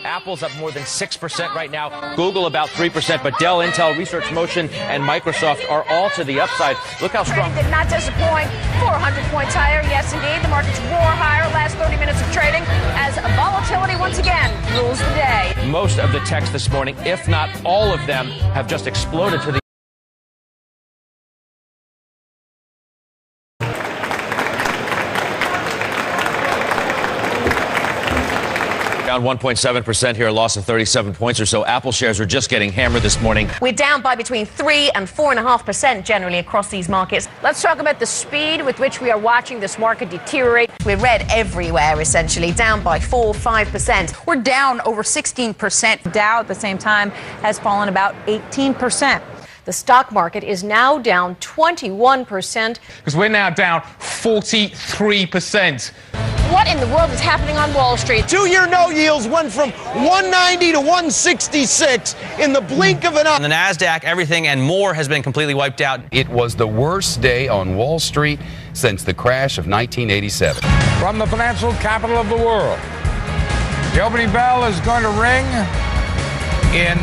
Apple's up more than 6% right now. Google about 3%, but Dell, Intel, Research Motion, and Microsoft are all to the upside. Look how strong. Trading did not disappoint. 400 points higher. Yes, indeed. The markets roar higher last 30 minutes of trading as volatility once again rules the day. Most of the techs this morning, if not all of them, have just exploded to the down 1.7% here, a loss of 37 points or so. Apple shares are just getting hammered this morning. We're down by between 3 and 4.5% generally across these markets. Let's talk about the speed with which we are watching this market deteriorate. We're red everywhere, essentially, down by 4-5%. We're down over 16%. Dow at the same time has fallen about 18%. The stock market is now down 21%. Because we're now down 43%. What in the world is happening on Wall Street? Two-year no yields went from 190 to 166 in the blink of an eye. On the NASDAQ, everything and more has been completely wiped out. It was the worst day on Wall Street since the crash of 1987. From the financial capital of the world, the opening bell is going to ring in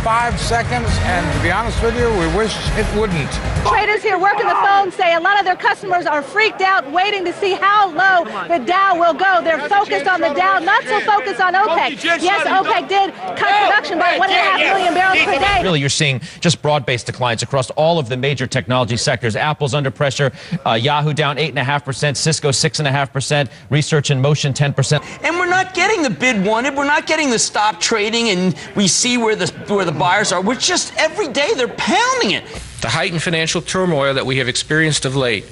5 seconds, and to be honest with you, we wish it wouldn't. Traders here working the phone say a lot of their customers are freaked out, waiting to see how low the Dow will go. They're focused on the Dow, not so focused on OPEC. Yes, OPEC did cut production by 1.5 million barrels per day. Really, you're seeing just broad-based declines across all of the major technology sectors. Apple's under pressure. Yahoo down 8.5%. Cisco 6.5%. Research in Motion 10%. And we're not getting the bid wanted. We're not getting the stop trading, and we see where the buyers are. We're just every day they're pounding it. The heightened financial turmoil that we have experienced of late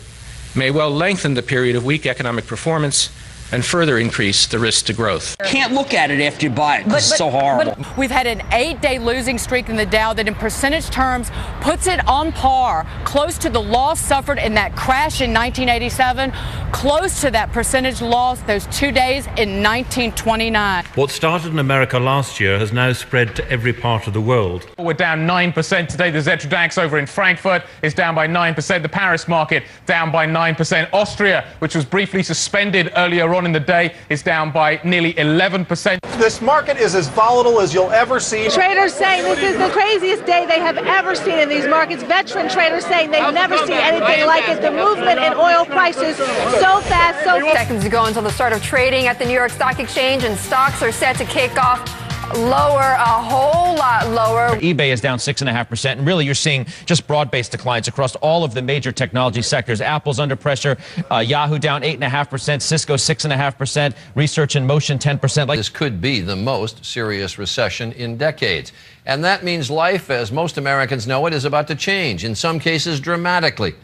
may well lengthen the period of weak economic performance and further increase the risk to growth. Can't look at it after you buy it because it's so horrible. But we've had an 8-day losing streak in the Dow that in percentage terms puts it on par, close to the loss suffered in that crash in 1987, close to that percentage loss those 2 days in 1929. What started in America last year has now spread to every part of the world. We're down 9% today. The Xetra DAX over in Frankfurt is down by 9%. The Paris market down by 9%. Austria, which was briefly suspended earlier on in the day, is down by nearly 11%. This market is as volatile as you'll ever see. Traders saying this is the craziest day they have ever seen in these markets. Veteran traders saying they've never seen anything like it. The movement in oil prices so fast, so fast. Seconds ago until the start of trading at the New York Stock Exchange, and stocks are set to kick off lower, a whole lot lower. eBay is down 6.5%, and really you're seeing just broad-based declines across all of the major technology sectors. Apple's under pressure. Yahoo down 8.5%. Cisco 6.5%. Research in Motion 10%. This could be the most serious recession in decades. And that means life, as most Americans know it, is about to change, in some cases dramatically.